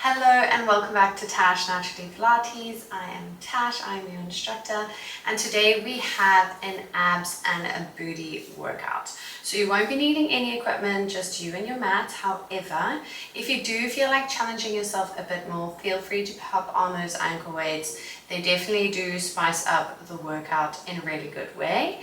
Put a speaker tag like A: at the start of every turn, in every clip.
A: Hello and welcome back to Tash Naturally Pilates. I am Tash, I'm your instructor, and today we have an abs and a booty workout. So you won't be needing any equipment, just you and your mat. However, if you do feel like challenging yourself a bit more, feel free to pop on those ankle weights. They definitely do spice up the workout in a really good way.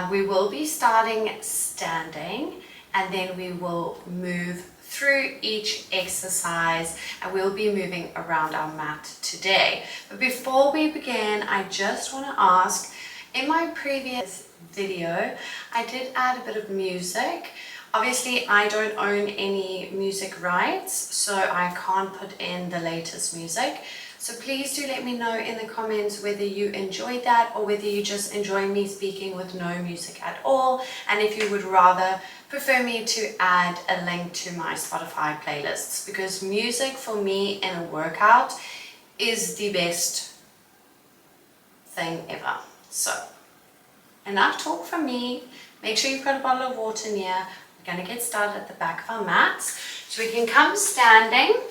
A: We will be starting standing and then we will move through each exercise and we'll be moving around our mat today. But before we begin, I just want to ask, in my previous video I did add a bit of music. Obviously I don't own any music rights, so I can't put in the latest music. So please do let me know in the comments whether you enjoyed that or whether you just enjoy me speaking with no music at all, and if you would rather prefer me to add a link to my Spotify playlists, because music for me in a workout is the best thing ever. So enough talk from me. Make sure you've got a bottle of water near. We're going to get started at the back of our mats. So we can come standing,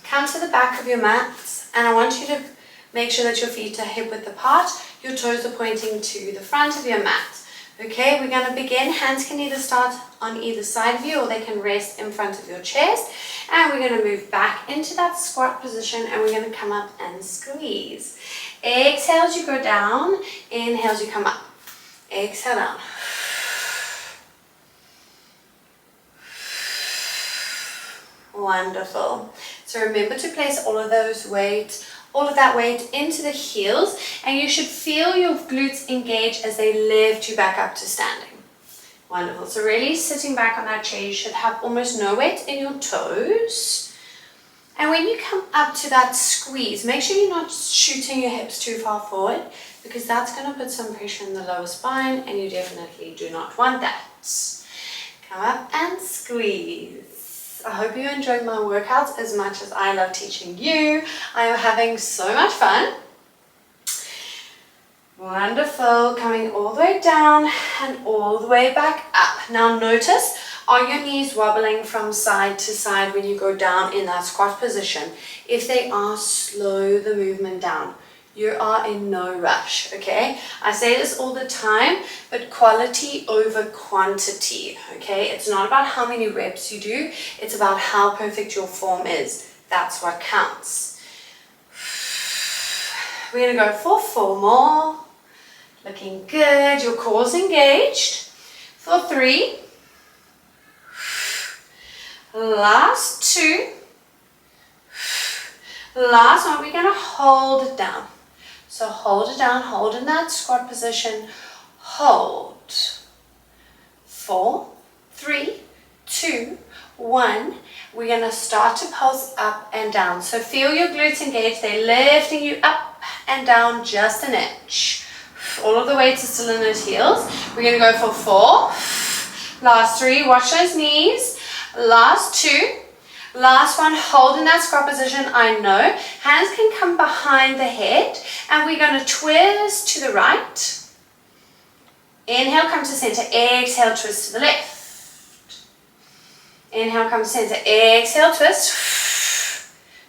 A: come to the back of your mats, and I want you to make sure that your feet are hip width apart, your toes are pointing to the front of your mat. Okay, we're going to begin. Hands can either start on either side of you or they can rest in front of your chest. And we're going to move back into that squat position and we're going to come up and squeeze. Exhale as you go down. Inhale as you come up. Exhale down. Wonderful. So remember to place all of that weight into the heels, and you should feel your glutes engage as they lift you back up to standing. Wonderful. So really sitting back on that chair, you should have almost no weight in your toes. And when you come up to that squeeze, make sure you're not shooting your hips too far forward, because that's going to put some pressure in the lower spine and you definitely do not want that. Come up and squeeze. I hope you enjoyed my workouts as much as I love teaching you. I am having so much fun. Wonderful. Coming all the way down and all the way back up. Now notice, are your knees wobbling from side to side when you go down in that squat position? If they are, slow the movement down. You are in no rush, okay? I say this all the time, but quality over quantity, okay? It's not about how many reps you do, it's about how perfect your form is. That's what counts. We're gonna go for 4 more. Looking good, your core's engaged. For 3. Last 2. Last one, we're gonna hold it down. So hold it down, hold in that squat position, hold. 4, 3, 2, 1. We're going to start to pulse up and down. So feel your glutes engage, they're lifting you up and down just an inch. All of the weight is still in those heels. We're going to go for 4. Last 3, watch those knees. Last 2. Last one, hold in that squat position. I know. Hands can come behind the head and we're going to twist to the right. Inhale, come to center. Exhale, twist to the left. Inhale, come to center. Exhale, twist.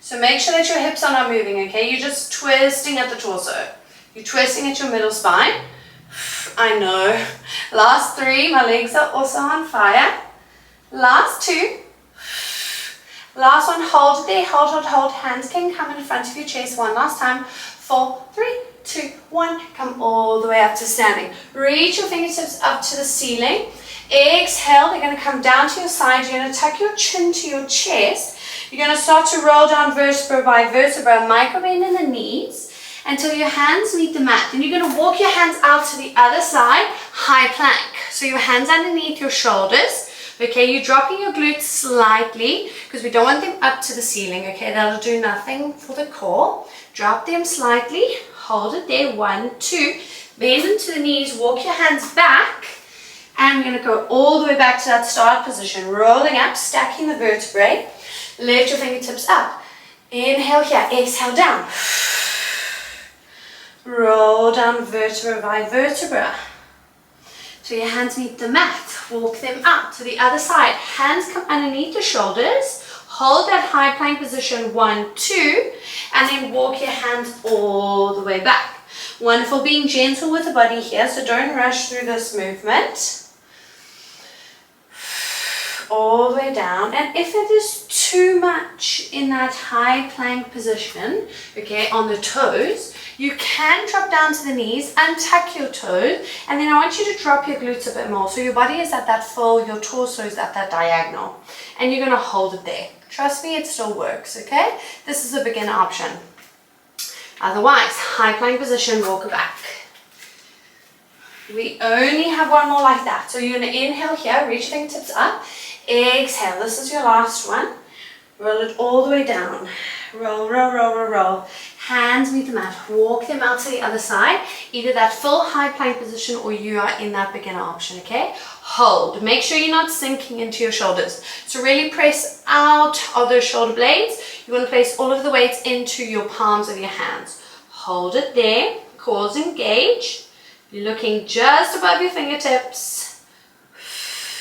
A: So make sure that your hips are not moving, okay? You're just twisting at the torso. You're twisting at your middle spine. I know. Last 3, my legs are also on fire. Last 2. Last one, hold it there, hold, hold, hold. Hands can come in front of your chest. One last time. 4, 3, 2, 1. Come all the way up to standing. Reach your fingertips up to the ceiling. Exhale, they're going to come down to your side. You're going to tuck your chin to your chest. You're going to start to roll down vertebra by vertebra, micro bend in the knees until your hands meet the mat. Then you're going to walk your hands out to the other side, high plank. So your hands underneath your shoulders. Okay, you're dropping your glutes slightly because we don't want them up to the ceiling, okay? That'll do nothing for the core. Drop them slightly, hold it there, 1, 2. Bend into the knees, walk your hands back, and we're going to go all the way back to that start position. Rolling up, stacking the vertebrae. Lift your fingertips up. Inhale here, exhale down. Roll down vertebra by vertebra. So your hands meet the mat, walk them out to the other side. Hands come underneath the shoulders, Hold that high plank position, 1, 2, and then walk your hands all the way back. Wonderful, being gentle with the body here, so don't rush through this movement. All the way down, and if it is too much in that high plank position, okay, on the toes, you can drop down to the knees, untuck your toes, and then I want you to drop your glutes a bit more. So your body is at that full, your torso is at that diagonal, and you're going to hold it there. Trust me, it still works, okay? This is a beginner option. Otherwise, high plank position, walk it back. We only have one more like that. So you're going to inhale here, reach your fingertips up. Exhale, this is your last one. Roll it all the way down. Roll, roll, roll, roll, roll. Hands meet the mat. Walk them out to the other side. Either that full high plank position or you are in that beginner option, okay? Hold. Make sure you're not sinking into your shoulders. So really press out of those shoulder blades. You want to place all of the weights into your palms of your hands. Hold it there. Cores engage. You're looking just above your fingertips.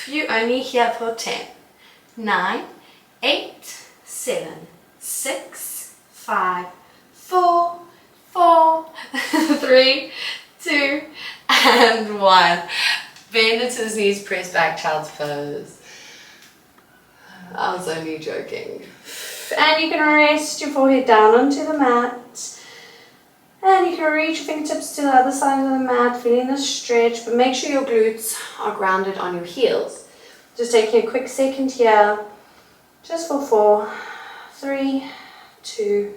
A: You only here for 10, 9, 8, 7, 6, 5, 4, 4, 3, 2, and 1. Bend into his knees, press back, child's pose. I was only joking. And you can rest your forehead down onto the mat. And you can reach your fingertips to the other side of the mat, feeling the stretch, but make sure your glutes are grounded on your heels. Just taking a quick second here, just for 4, 3, 2,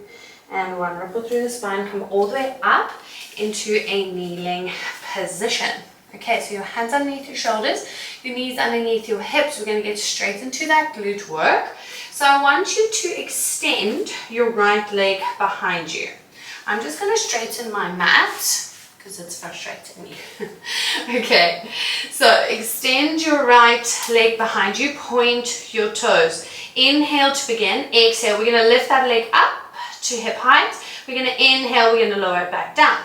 A: and 1. Ripple through the spine, come all the way up into a kneeling position. Okay, so your hands underneath your shoulders, your knees underneath your hips. We're going to get straight into that glute work. So I want you to extend your right leg behind you. I'm just going to straighten my mat because it's frustrating me. Okay, so extend your right leg behind you, point your toes. Inhale to begin, exhale. We're going to lift that leg up to hip height. We're going to inhale, we're going to lower it back down.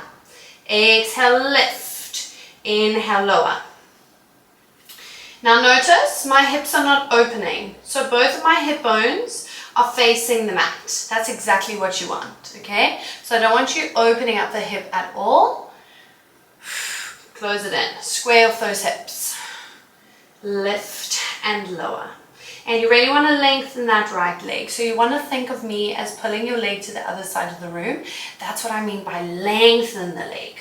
A: Exhale, lift. Inhale, lower. Now notice my hips are not opening. So both of my hip bones are facing the mat. That's exactly what you want, okay? So I don't want you opening up the hip at all. Close it in. Square off those hips. Lift and lower. And you really want to lengthen that right leg. So you want to think of me as pulling your leg to the other side of the room. That's what I mean by lengthen the leg.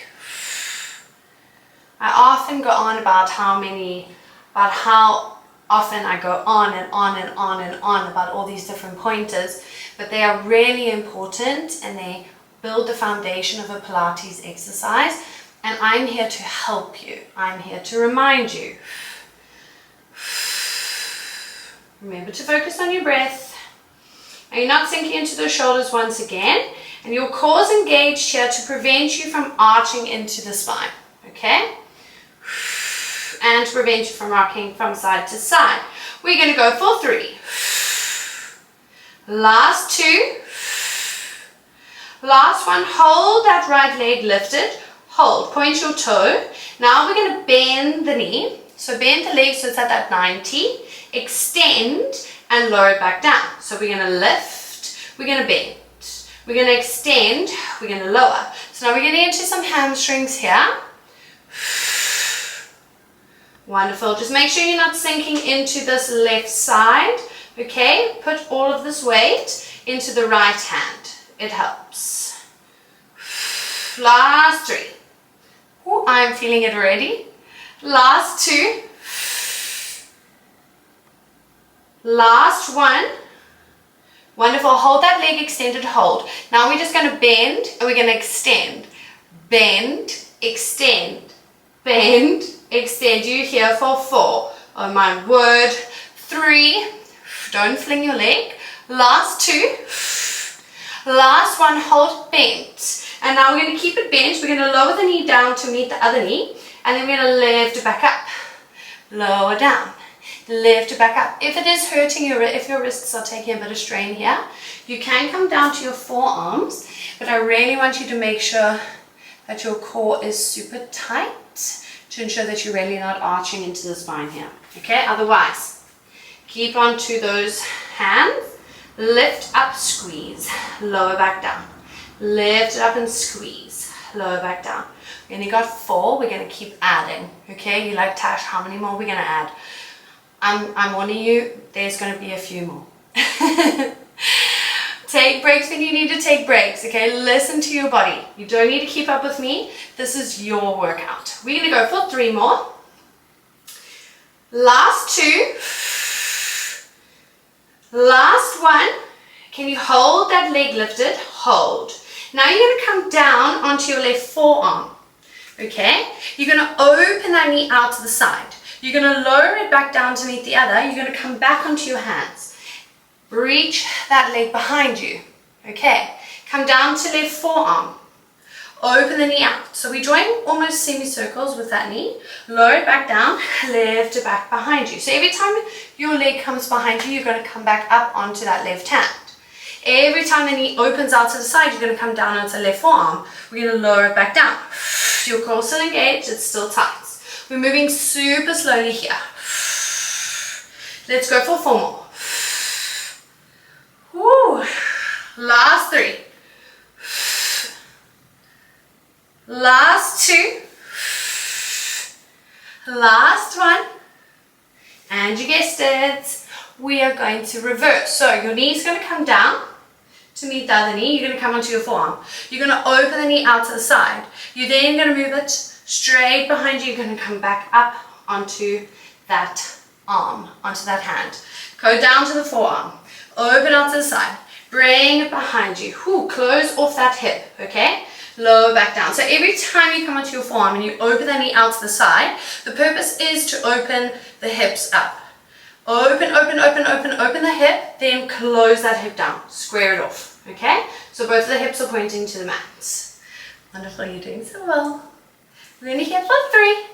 A: I often go on about how often I go on and on and on and on about all these different pointers, but they are really important and they build the foundation of a Pilates exercise, and I'm here to help you. I'm here to remind you. Remember to focus on your breath. And you're not sinking into those shoulders once again, and your core is engaged here to prevent you from arching into the spine, okay? And to prevent you from rocking from side to side. We're going to go for 3. Last 2. Last one. Hold that right leg lifted. Hold. Point your toe. Now we're going to bend the knee. So bend the leg so it's at that 90. Extend and lower it back down. So we're going to lift. We're going to bend. We're going to extend. We're going to lower. So now we're going to get into some hamstrings here. Wonderful. Just make sure you're not sinking into this left side. Okay, put all of this weight into the right hand. It helps. Last 3. Ooh, I'm feeling it already. Last 2. Last 1. Wonderful. Hold that leg extended. Hold. Now we're just going to bend and we're going to extend. Bend, extend, bend, extend. You here for 4. Oh my word. 3. Don't fling your leg. Last 2. Last 1. Hold bent. And now we're going to keep it bent. We're going to lower the knee down to meet the other knee. And then we're going to lift it back up. Lower down. Lift it back up. If it is hurting if your wrists are taking a bit of strain here, you can come down to your forearms. But I really want you to make sure that your core is super tight to ensure that you're really not arching into the spine here. Okay, otherwise, keep on to those hands Lift up, squeeze, lower back down. Lift it up and squeeze, lower back down. We only got 4, we're gonna keep adding, okay? You're like, Tash, how many more are we gonna add? I'm warning you, there's gonna be a few more. Take breaks when you need to take breaks, okay? Listen to your body. You don't need to keep up with me. This is your workout. We're gonna go for 3 more. Last 2. Last 1. Can you hold that leg lifted? Hold. Now you're gonna come down onto your left forearm, okay? You're gonna open that knee out to the side. You're gonna lower it back down to meet the other. You're gonna come back onto your hands. Reach that leg behind you, okay? Come down to left forearm. Open the knee out. So we're drawing almost semicircles with that knee. Lower it back down, lift it back behind you. So every time your leg comes behind you, you're gonna come back up onto that left hand. Every time the knee opens out to the side, you're gonna come down onto the left forearm. We're gonna lower it back down. Your core still engaged, it's still tight. We're moving super slowly here. Let's go for 4 more. Woo. Last 3. Last 2. Last 1. And you guessed it, we are going to reverse. So your knee is going to come down to meet the other knee. You're going to come onto your forearm. You're going to open the knee out to the side. You're then going to move it straight behind you. You're going to come back up onto that arm, onto that hand. Go down to the forearm. Open out to the side. Bring it behind you. Whew, close off that hip, okay? Lower back down. So every time you come onto your forearm and you open the knee out to the side, the purpose is to open the hips up. Open, open, open, open, open the hip, then close that hip down. Square it off, okay? So both of the hips are pointing to the mat. Wonderful, you're doing so well. We're going to here for 3.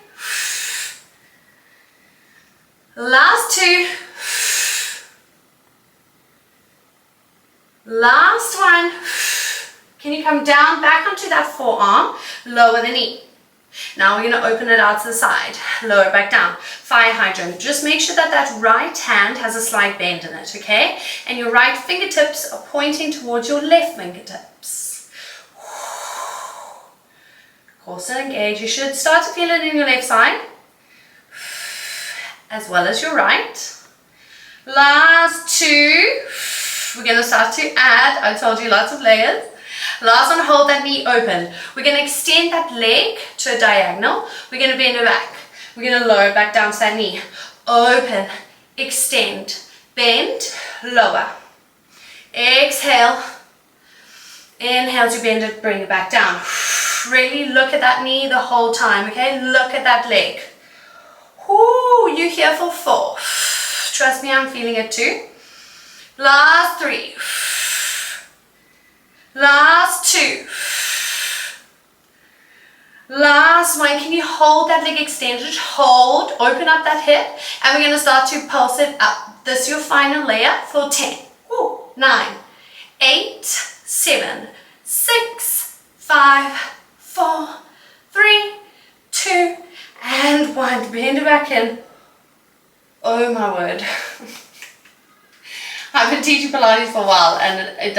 A: Last 2. Last 1. Can you come down back onto that forearm, lower the knee. Now we're going to open it out to the side, lower it back down. Fire hydrant. Just make sure that that right hand has a slight bend in it, okay? And your right fingertips are pointing towards your left fingertips. Core still engage. You should start to feel it in your left side, as well as your right. Last 2. We're going to start to add, I told you, lots of layers. Last one, hold that knee open. We're going to extend that leg to a diagonal. We're going to bend it back. We're going to lower it back down to that knee. Open, extend, bend, lower. Exhale. Inhale to bend it, bring it back down. Really look at that knee the whole time, okay? Look at that leg. Ooh, you're here for 4. Trust me, I'm feeling it too. Last 3. Last 2. Last 1. Can you hold that leg extended? Hold, open up that hip, and we're going to start to pulse it up. This is your final layer for 10. 9, 8, 7, 6, 5, 4, 3, 2, and 1. Bend it back in. Oh my word. I've been teaching Pilates for a while and it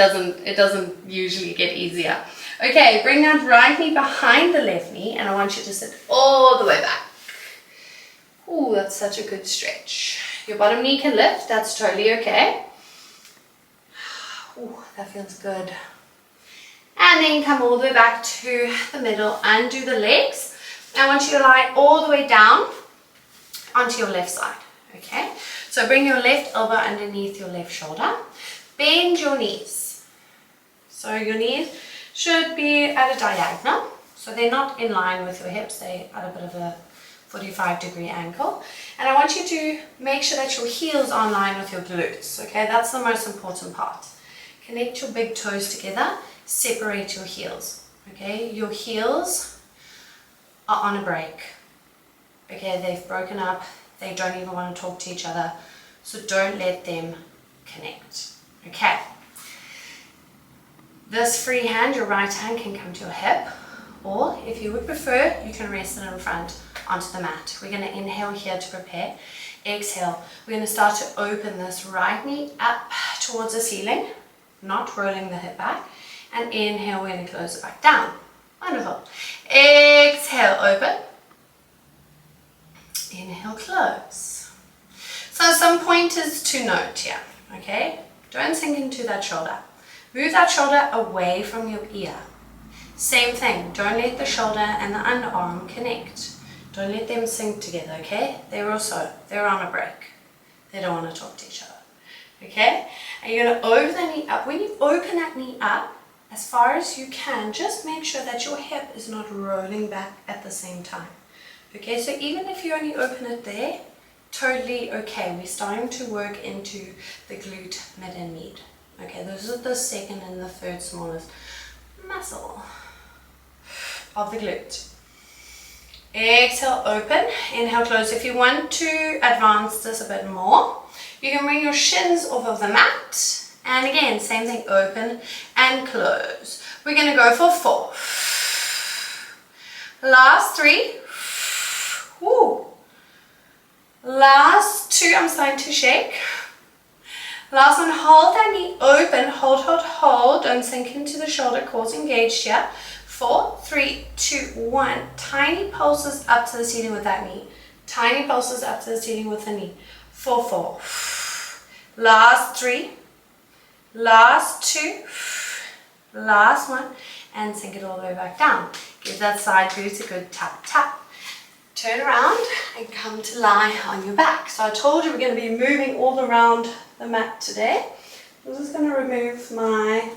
A: doesn't usually get easier. Okay, bring that right knee behind the left knee and I want you to sit all the way back. Ooh, that's such a good stretch. Your bottom knee can lift, that's totally okay. Ooh, that feels good. And then come all the way back to the middle, undo the legs. I want you to lie all the way down onto your left side, okay? So bring your left elbow underneath your left shoulder. Bend your knees. So your knees should be at a diagonal. So they're not in line with your hips. They're at a bit of a 45-degree angle. And I want you to make sure that your heels are in line with your glutes. Okay, that's the most important part. Connect your big toes together. Separate your heels. Okay, your heels are on a break. Okay, they've broken up. They don't even want to talk to each other. So don't let them connect. Okay. This free hand, your right hand, can come to your hip. Or if you would prefer, you can rest it in front onto the mat. We're going to inhale here to prepare. Exhale. We're going to start to open this right knee up towards the ceiling, not rolling the hip back. And inhale, we're going to close it back down. Wonderful. Exhale, open. Inhale, close. So some pointers to note here, okay? Don't sink into that shoulder. Move that shoulder away from your ear. Same thing, don't let the shoulder and the underarm connect. Don't let them sink together, okay? They're on a break. They don't want to talk to each other, okay? And you're going to open the knee up. When you open that knee up, as far as you can, just make sure that your hip is not rolling back at the same time. Okay, so even if you only open it there, totally okay. We're starting to work into the glute, mid and med. Okay, those are the second and the third smallest muscle of the glute. Exhale, open. Inhale, close. If you want to advance this a bit more, you can bring your shins off of the mat. And again, same thing, open and close. We're going to go for 4. Last 3. Woo. Last 2, I'm starting to shake. Last one, hold that knee open, hold. Don't sink into the shoulder, core engaged here. 4, 3, 2, 1. Tiny pulses up to the ceiling with that knee. Tiny pulses up to the ceiling with the knee. 4. Last 3. Last 2. Last 1. And sink it all the way back down. Give that side glute a good tap, tap. Turn around and come to lie on your back. So I told you we're going to be moving all around the mat today. I'm just going to remove my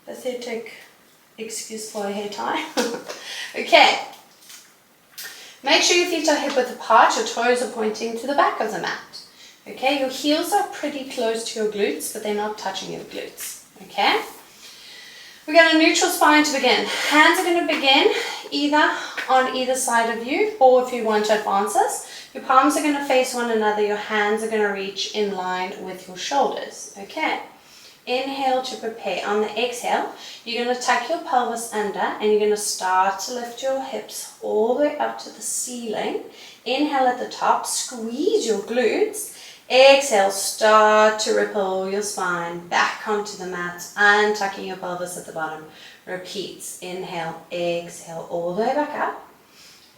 A: pathetic excuse for a hair tie. Okay. Make sure your feet are hip width apart. Your toes are pointing to the back of the mat. Okay. Your heels are pretty close to your glutes, but they're not touching your glutes. Okay. We're going to neutral spine to begin. Hands are going to begin either on either side of you, or if you want to advance this, your palms are going to face one another, your hands are going to reach in line with your shoulders. Okay. Inhale to prepare. On the exhale, you're going to tuck your pelvis under and you're going to start to lift your hips all the way up to the ceiling. Inhale at the top, squeeze your glutes. Exhale, start to ripple your spine back onto the mat and tucking your pelvis at the bottom. Repeats. Inhale, exhale, all the way back up.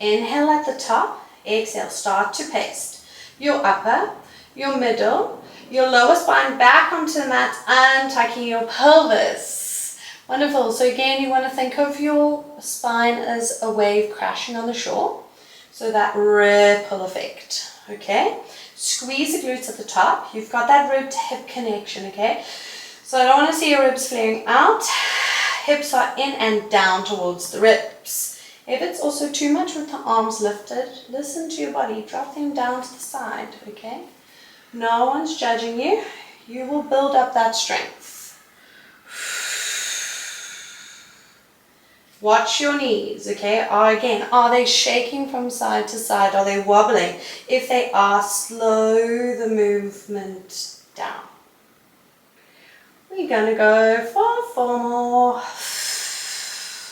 A: Inhale at the top. Exhale, start to paste your upper, your middle, your lower spine back onto the mat and tucking your pelvis. Wonderful. So again, you want to think of your spine as a wave crashing on the shore. So that ripple effect. Okay. Squeeze the glutes at the top. You've got that rib to hip connection, okay? So I don't want to see your ribs flaring out. Hips are in and down towards the ribs. If it's also too much with the arms lifted, listen to your body. Drop them down to the side, okay? No one's judging you. You will build up that strength. Watch your knees, okay? Are they shaking from side to side? Are they wobbling? If they are, slow the movement down. We're going to go for 4 more.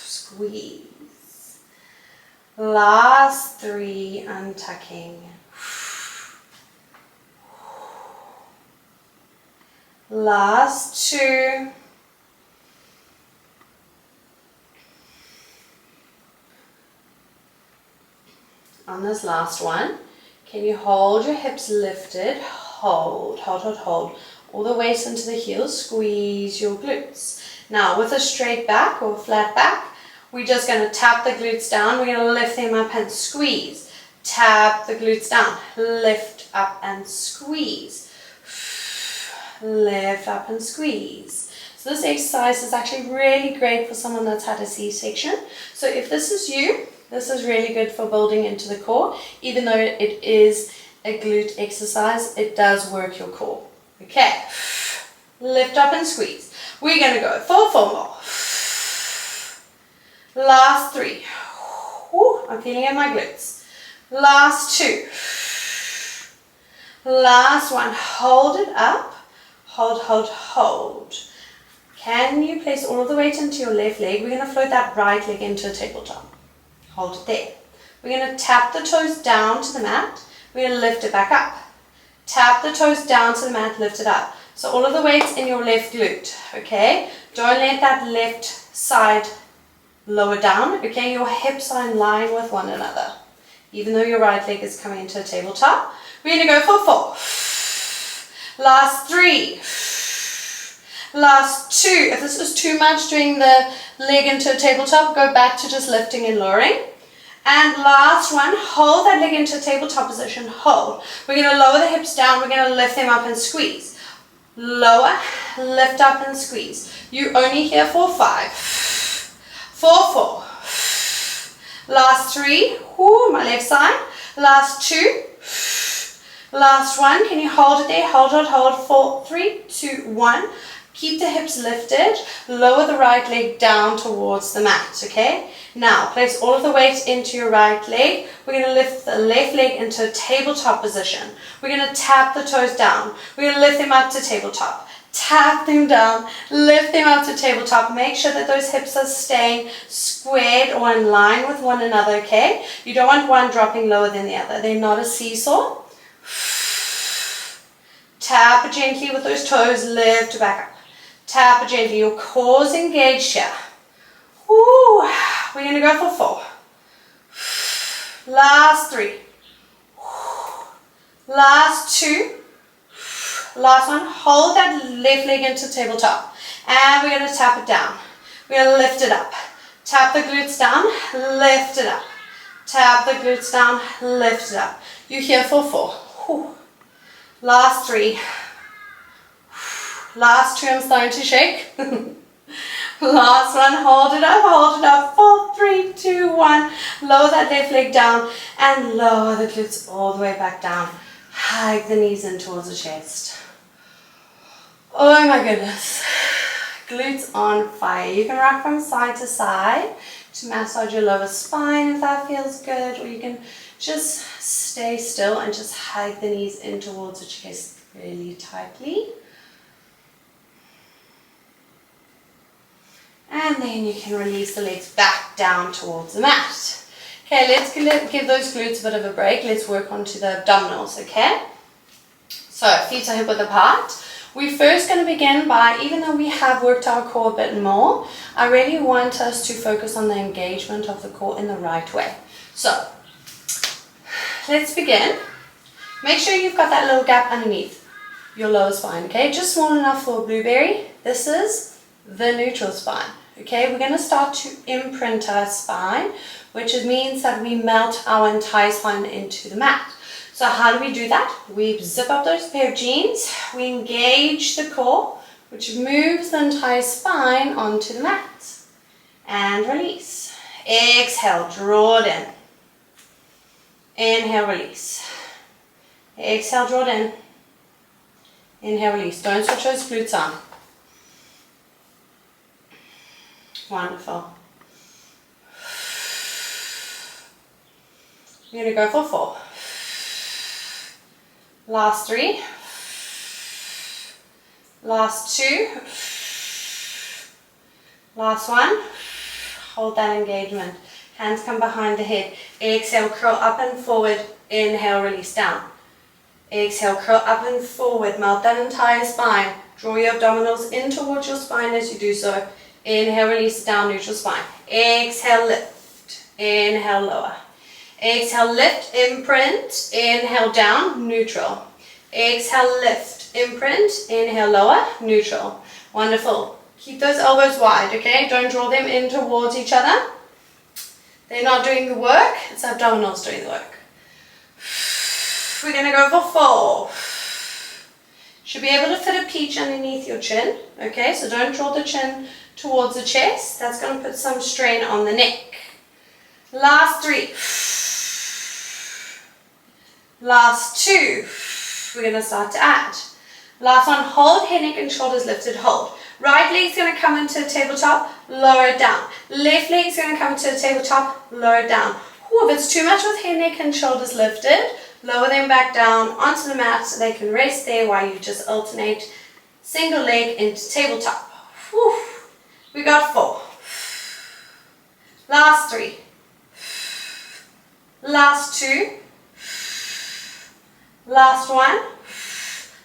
A: Squeeze. Last 3, untucking. Last 2. On this last one, can you hold your hips lifted? Hold. All the way into the heels, squeeze your glutes. Now with a straight back or flat back, we're just going to tap the glutes down. We're going to lift them up and squeeze. Tap the glutes down. Lift up and squeeze. Lift up and squeeze. So this exercise is actually really great for someone that's had a C-section. So if this is you, this is really good for building into the core. Even though it is a glute exercise, it does work your core. Okay. Lift up and squeeze. We're going to go for 4 more. Last 3. Ooh, I'm feeling it in my glutes. Last 2. Last 1. Hold it up. Hold. Can you place all of the weight into your left leg? We're going to float that right leg into a tabletop. Hold it there. We're going to tap the toes down to the mat. We're going to lift it back up. Tap the toes down to the mat, lift it up. So all of the weight's in your left glute, okay? Don't let that left side lower down, okay? Your hips are in line with one another. Even though your right leg is coming into a tabletop, we're going to go for 4. Last 3. Last 2. If this is too much doing the leg into a tabletop, go back to just lifting and lowering. And last one, hold that leg into a tabletop position, hold. We're going to lower the hips down, we're going to lift them up and squeeze. Lower, lift up and squeeze. You only here for 5. 4. Last 3, my left side. Last 2. Last 1, can you hold it there? Hold. 4, 3, 2, 1. Keep the hips lifted. Lower the right leg down towards the mat, okay? Now, place all of the weight into your right leg. We're going to lift the left leg into a tabletop position. We're going to tap the toes down. We're going to lift them up to tabletop. Tap them down, lift them up to tabletop. Make sure that those hips are staying squared or in line with one another, okay? You don't want one dropping lower than the other. They're not a seesaw. Tap gently with those toes, lift back up. Tap gently, your core's engaged here. Woo. We're going to go for 4. Last 3. Last 2. Last one, hold that left leg into tabletop. And we're going to tap it down. We're going to lift it up. Tap the glutes down, lift it up. Tap the glutes down, lift it up. You're here for 4. Whew. Last 3. Last 2, I'm starting to shake. Last one, hold it up. 4, 3, 2, 1. Lower that left leg down and lower the glutes all the way back down. Hike the knees in towards the chest. Oh my goodness. Glutes on fire. You can rock from side to side to massage your lower spine if that feels good, or you can just stay still and just hike the knees in towards the chest really tightly. And then you can release the legs back down towards the mat. Okay, let's give those glutes a bit of a break. Let's work onto the abdominals, okay? So, feet are hip width apart. We're first going to begin by, even though we have worked our core a bit more, I really want us to focus on the engagement of the core in the right way. So, let's begin. Make sure you've got that little gap underneath your lower spine, okay? Just small enough for a blueberry. This is the neutral spine, okay? We're going to start to imprint our spine, which means that we melt our entire spine into the mat. So how do we do that? We zip up those pair of jeans, we engage the core, which moves the entire spine onto the mat. And release. Exhale, draw it in. Inhale, release. Exhale, draw it in. Inhale, release. Don't switch those glutes on. Wonderful. We're going to go for 4. Last 3. Last 2. Last 1. Hold that engagement. Hands come behind the head. Exhale, curl up and forward. Inhale, release down. Exhale, curl up and forward. Melt that entire spine. Draw your abdominals in towards your spine as you do so. Inhale, release down, neutral spine. Exhale, lift. Inhale, lower. Exhale, lift, imprint. Inhale, down, neutral. Exhale, lift, imprint. Inhale, lower, neutral. Wonderful. Keep those elbows wide, okay? Don't draw them in towards each other. They're not doing the work. It's abdominals doing the work. We're going to go for 4. Should be able to fit a peach underneath your chin, okay? So don't draw the chin towards the chest. That's going to put some strain on the neck. Last 3. Last 2. We're going to start to add. Last one, hold, head, neck and shoulders lifted, hold. Right leg's going to come into a tabletop, lower it down. Left leg's going to come into a tabletop, lower it down. Ooh, if it's too much with head, neck and shoulders lifted, lower them back down onto the mat so they can rest there while you just alternate single leg into tabletop. Whew. We got 4. Last 3. Last 2. Last 1.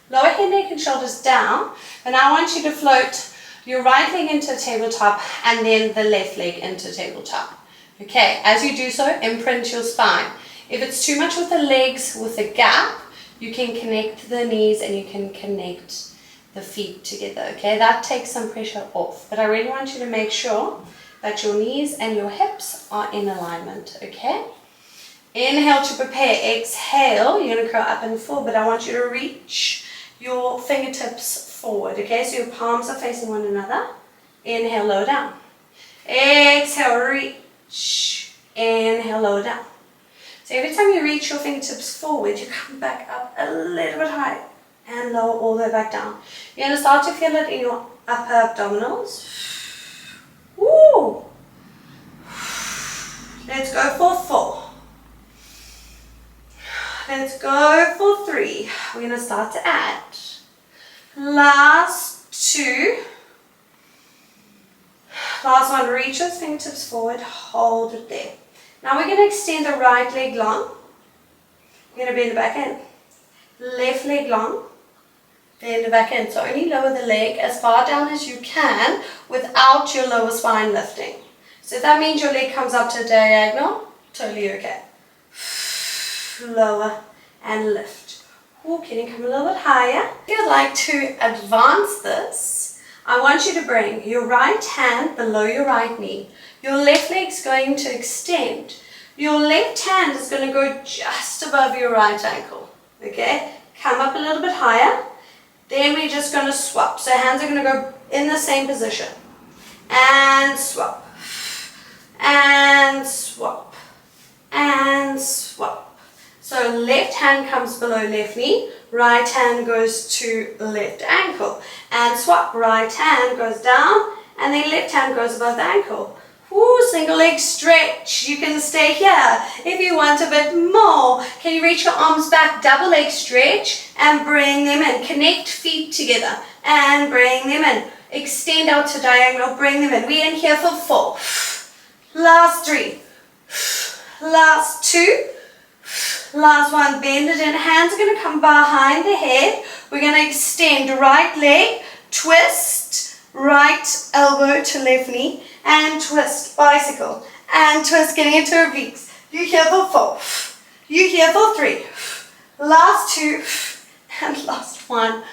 A: Lower head, neck and shoulders down. And I want you to float your right leg into tabletop and then the left leg into tabletop. Okay, as you do so, imprint your spine. If it's too much with the legs, with a gap, you can connect the knees and you can connect the feet together. Okay, that takes some pressure off. But I really want you to make sure that your knees and your hips are in alignment. Okay, inhale to prepare. Exhale, you're going to curl up and forward, but I want you to reach your fingertips forward. Okay, so your palms are facing one another. Inhale, lower down. Exhale, reach. Inhale, lower down. So every time you reach your fingertips forward, you come back up a little bit higher and lower all the way back down. You're going to start to feel it in your upper abdominals. Woo! Let's go for 4. Let's go for 3. We're going to start to add. Last 2. Last one, reach those fingertips forward, hold it there. Now we're going to extend the right leg long. We're going to bend the back in. Left leg long, bend the back in. So only lower the leg as far down as you can without your lower spine lifting. So if that means your leg comes up to a diagonal, totally okay. Lower and lift. Ooh, can you come a little bit higher? If you'd like to advance this, I want you to bring your right hand below your right knee. Your left leg's going to extend. Your left hand is going to go just above your right ankle. Okay? Come up a little bit higher. Then we're just going to swap. So hands are going to go in the same position. And swap. And swap. And swap. So left hand comes below left knee. Right hand goes to left ankle. And swap. Right hand goes down. And then left hand goes above the ankle. Ooh, single leg stretch. You can stay here. If you want a bit more, can you reach your arms back, double leg stretch, and bring them in. Connect feet together and bring them in. Extend out to diagonal, bring them in. We're in here for 4. Last 3. Last 2. Last one, bend it in. Hands are going to come behind the head. We're going to extend right leg, twist, right elbow to left knee, and twist, bicycle, and twist, getting into obliques. You're here for 4. You're here for 3. Last 2, and last 1.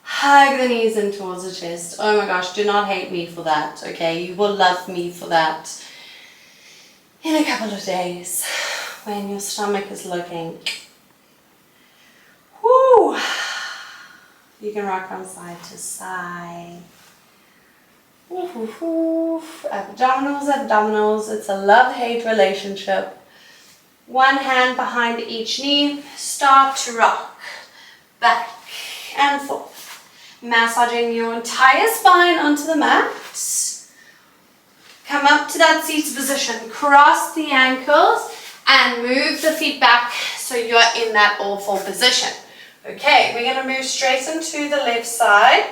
A: Hug the knees in towards the chest. Oh my gosh, do not hate me for that, okay? You will love me for that in a couple of days when your stomach is looking. Whoo! You can rock from side to side. Oof, oof, oof. Abdominals, abdominals. It's a love-hate relationship. One hand behind each knee. Start to rock. Back and forth. Massaging your entire spine onto the mat. Come up to that seated position. Cross the ankles and move the feet back so you're in that all four position. Okay, we're going to move straight into the left side.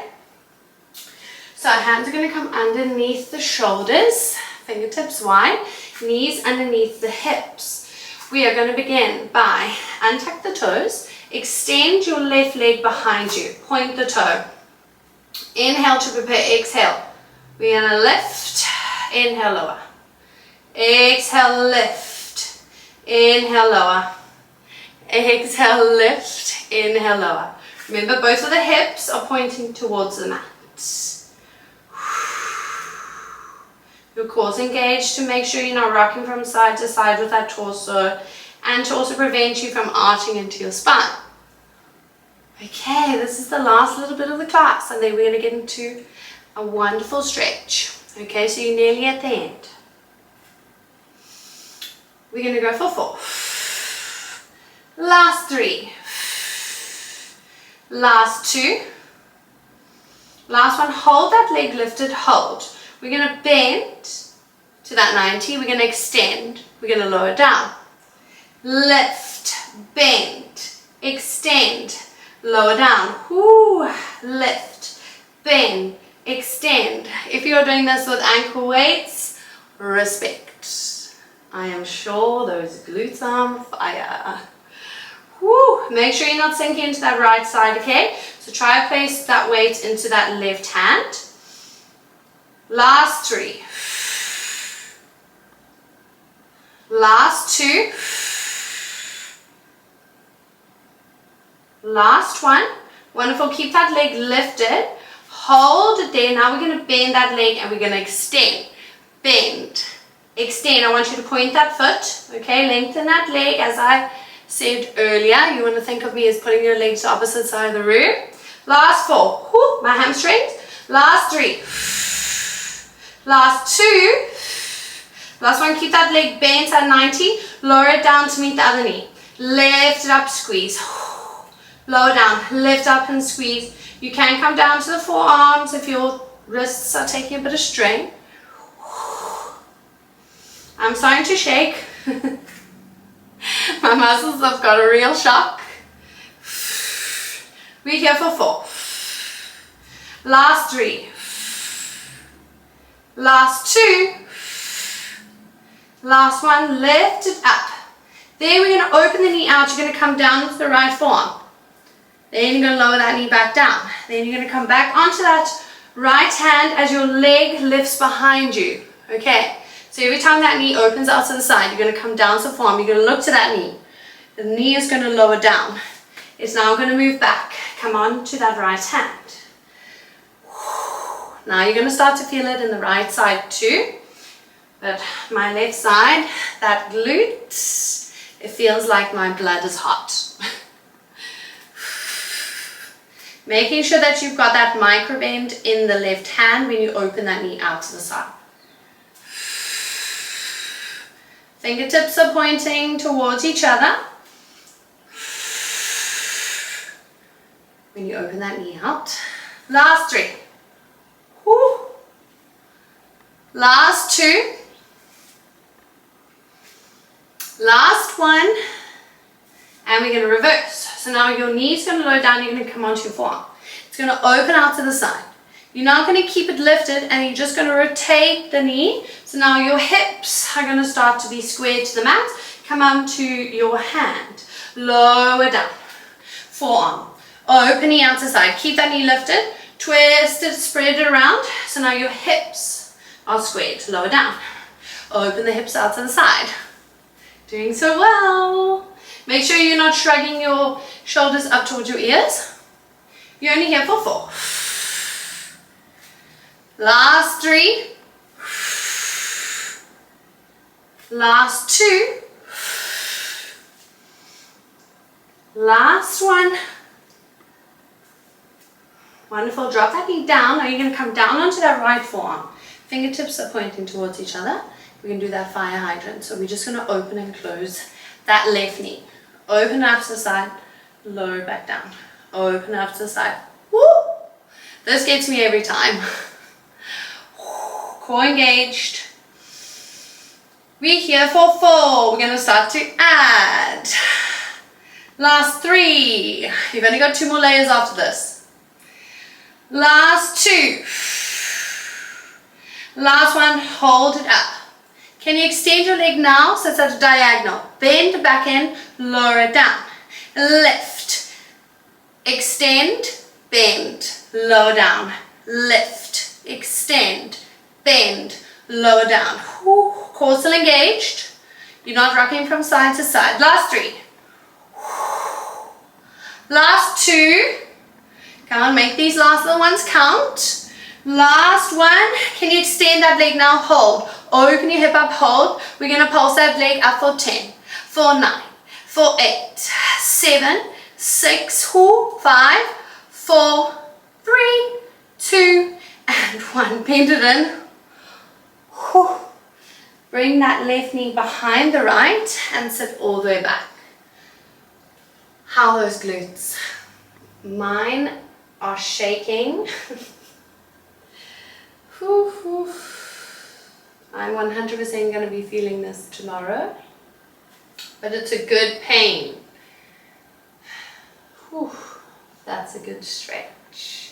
A: So our hands are going to come underneath the shoulders, fingertips wide, knees underneath the hips. We are going to begin by untuck the toes, extend your left leg behind you, point the toe. Inhale to prepare, exhale. We're going to lift, inhale, lower. Exhale, lift, inhale, lower. Exhale, lift, inhale, lower. Remember, both of the hips are pointing towards the mat. Your core's engaged to make sure you're not rocking from side to side with that torso, and to also prevent you from arching into your spine. Okay, this is the last little bit of the class, and then we're going to get into a wonderful stretch. Okay, so you're nearly at the end. We're going to go for 4. Last 3. Last 2. Last one, hold that leg lifted, hold. We're going to bend to that 90. We're going to extend. We're going to lower down. Lift, bend, extend, lower down. Whoo, lift, bend, extend. If you're doing this with ankle weights, respect. I am sure those glutes are on fire. Woo. Make sure you're not sinking into that right side, okay? So try to place that weight into that left hand. Last 3. Last 2. Last 1. Wonderful. Keep that leg lifted. Hold it there. Now we're going to bend that leg and we're going to extend. Bend. Extend. I want you to point that foot. Okay, lengthen that leg as I said earlier. You want to think of me as putting your legs to the opposite side of the room. Last 4. Whoo, my hamstrings. Last 3. Last 2. Last 1. Keep that leg bent at 90. Lower it down to meet the other knee. Lift it up, squeeze. Lower down, lift up and squeeze. You can come down to the forearms if your wrists are taking a bit of strain. I'm starting to shake. My muscles have got a real shock. We're here for 4. Last 3. Last 2. Last 1. Lift it up. Then we're going to open the knee out. You're going to come down into the right forearm. Then you're going to lower that knee back down. Then you're going to come back onto that right hand as your leg lifts behind you. Okay. So every time that knee opens out to the side, you're going to come down to the forearm. You're going to look to that knee. The knee is going to lower down. It's now going to move back. Come on to that right hand. Now you're going to start to feel it in the right side too. But my left side, that glute, it feels like my blood is hot. Making sure that you've got that micro bend in the left hand when you open that knee out to the side. Fingertips are pointing towards each other. When you open that knee out. Last 3. Woo. Last 2. Last 1. And we're going to reverse. So now your knee's going to lower down. You're going to come onto your forearm. It's going to open out to the side. You're now going to keep it lifted and you're just going to rotate the knee. So now your hips are going to start to be squared to the mat. Come onto your hand. Lower down. Forearm. Open knee out to the side. Keep that knee lifted. Twist it, spread it around. So now your hips are squared. Lower down. Open the hips out to the side. Doing so well. Make sure you're not shrugging your shoulders up towards your ears. You're only here for 4. Last 3. Last 2. Last 1. Wonderful. Drop that knee down. Now you're going to come down onto that right forearm. Fingertips are pointing towards each other. We're going to do that fire hydrant. So we're just going to open and close that left knee. Open up to the side. Lower it back down. Open up to the side. Woo! This gets me every time. Core engaged. We're here for 4. We're going to start to add. Last 3. You've only got 2 more layers after this. Last 2. Last 1. Hold it up. Can you extend your leg now so it's at a diagonal? Bend the back end. Lower it down. Lift. Extend. Bend. Lower down. Lift. Extend. Bend, lower down. Whew. Core still engaged. You're not rocking from side to side. Last 3. Whew. Last 2. Come on, make these last little ones count. Last 1. Can you extend that leg now? Hold. Open your hip up, hold. We're going to pulse that leg up for 10, for 9, for 8, 7, 6, 5, 4, 3, 2, and 1. Bend it in. Whew. Bring that left knee behind the right and sit all the way back. How are those glutes? Mine are shaking. Whew, whew. I'm 100% going to be feeling this tomorrow, but it's a good pain. Whew. That's a good stretch.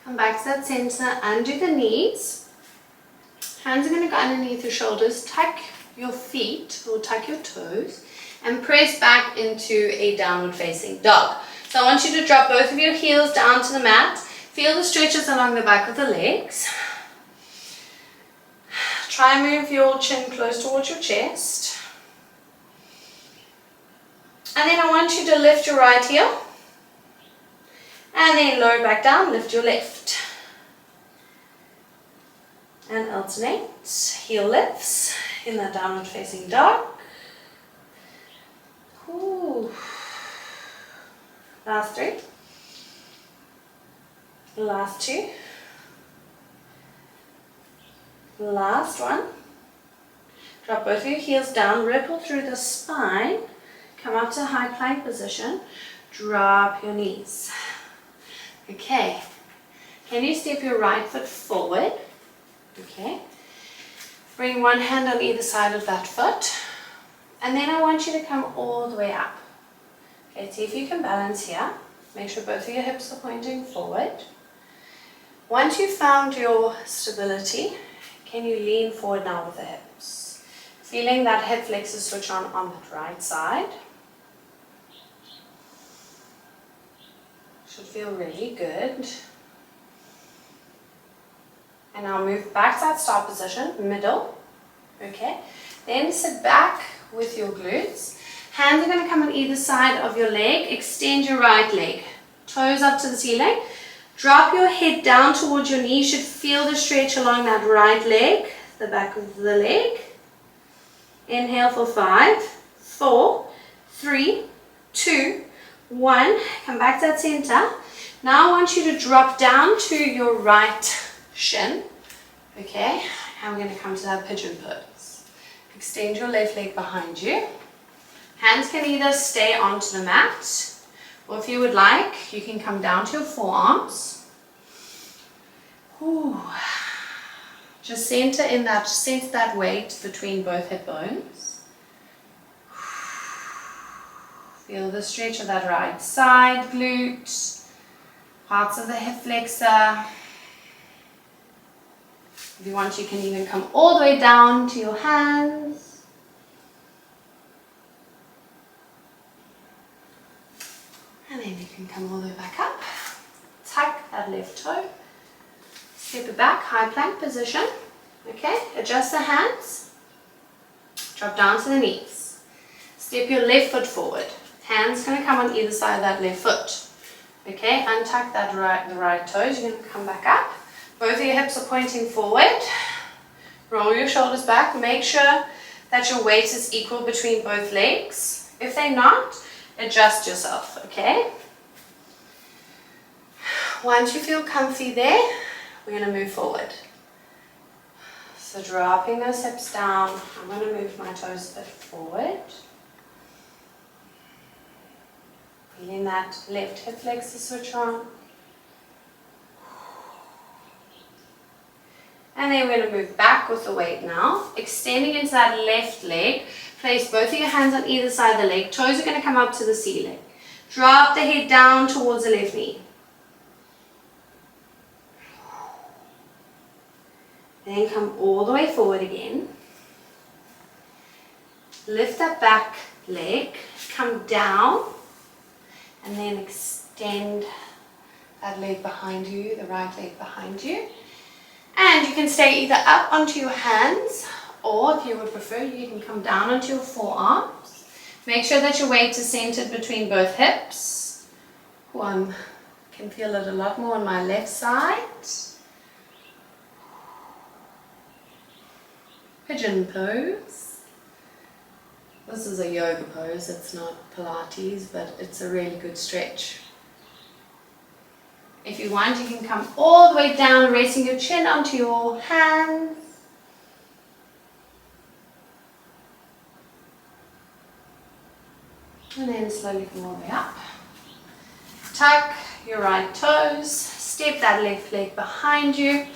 A: Come back to that center, undo the knees. Hands are going to go underneath your shoulders. Tuck your feet or tuck your toes. and press back into a downward facing dog. So I want you to drop both of your heels down to the mat. Feel the stretches along the back of the legs. Try and move your chin close towards your chest. And then I want you to lift your right heel. And then lower back down, lift your left. And alternate, heel lifts in that downward facing dog. Ooh. Last 3. Last 2. Last 1. Drop both of your heels down, ripple through the spine, come up to high plank position, drop your knees. Okay, can you step your right foot forward? Okay, bring one hand on either side of that foot, and then I want you to come all the way up. Okay, see if you can balance here. Make sure both of your hips are pointing forward. Once you've found your stability, can you lean forward now with the hips? Feeling that hip flexor switch on the right side. Should feel really good. And now move back to that start position, middle. Okay. Then sit back with your glutes. Hands are going to come on either side of your leg. Extend your right leg. Toes up to the ceiling. Drop your head down towards your knee. You should feel the stretch along that right leg, the back of the leg. Inhale for 5, 4, 3, 2, 1. Come back to that center. Now I want you to drop down to your right shin. Okay, and we're going to come to that pigeon pose. Extend your left leg behind you. Hands can either stay onto the mat, or if you would like, you can come down to your forearms. Ooh. Just sense that weight between both hip bones. Feel the stretch of that right side glute, parts of the hip flexor. If you want, you can even come all the way down to your hands. And then you can come all the way back up. Tuck that left toe. Step it back, high plank position. Okay, adjust the hands. Drop down to the knees. Step your left foot forward. Hands going to come on either side of that left foot. Okay, untuck the right toes. You're going to come back up. Both of your hips are pointing forward. Roll your shoulders back. Make sure that your weight is equal between both legs. If they're not, adjust yourself, okay? Once you feel comfy there, we're going to move forward. So dropping those hips down, I'm going to move my toes a bit forward. Feeling that left hip flexor switch on. And then we're going to move back with the weight now. Extending into that left leg. Place both of your hands on either side of the leg. Toes are going to come up to the ceiling. Drop the head down towards the left knee. Then come all the way forward again. Lift that back leg. Come down. And then extend that leg behind you, the right leg behind you. And you can stay either up onto your hands, or if you would prefer, you can come down onto your forearms. Make sure that your weight is centered between both hips. I can feel it a lot more on my left side. Pigeon pose. This is a yoga pose, it's not Pilates, but it's a really good stretch. If you want, you can come all the way down, resting your chin onto your hands. And then slowly come all the way up. Tuck your right toes, step that left leg behind you.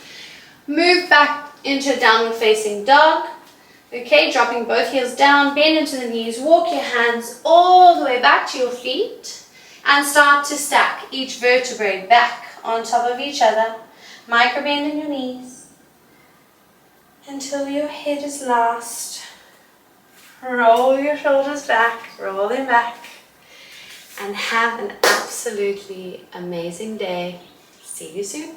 A: Move back into a downward facing dog. Okay, dropping both heels down, bend into the knees, walk your hands all the way back to your feet. And start to stack each vertebrae back on top of each other. Micro bend in your knees until your head is last Roll your shoulders back, roll them back, and have an absolutely amazing day. See you soon.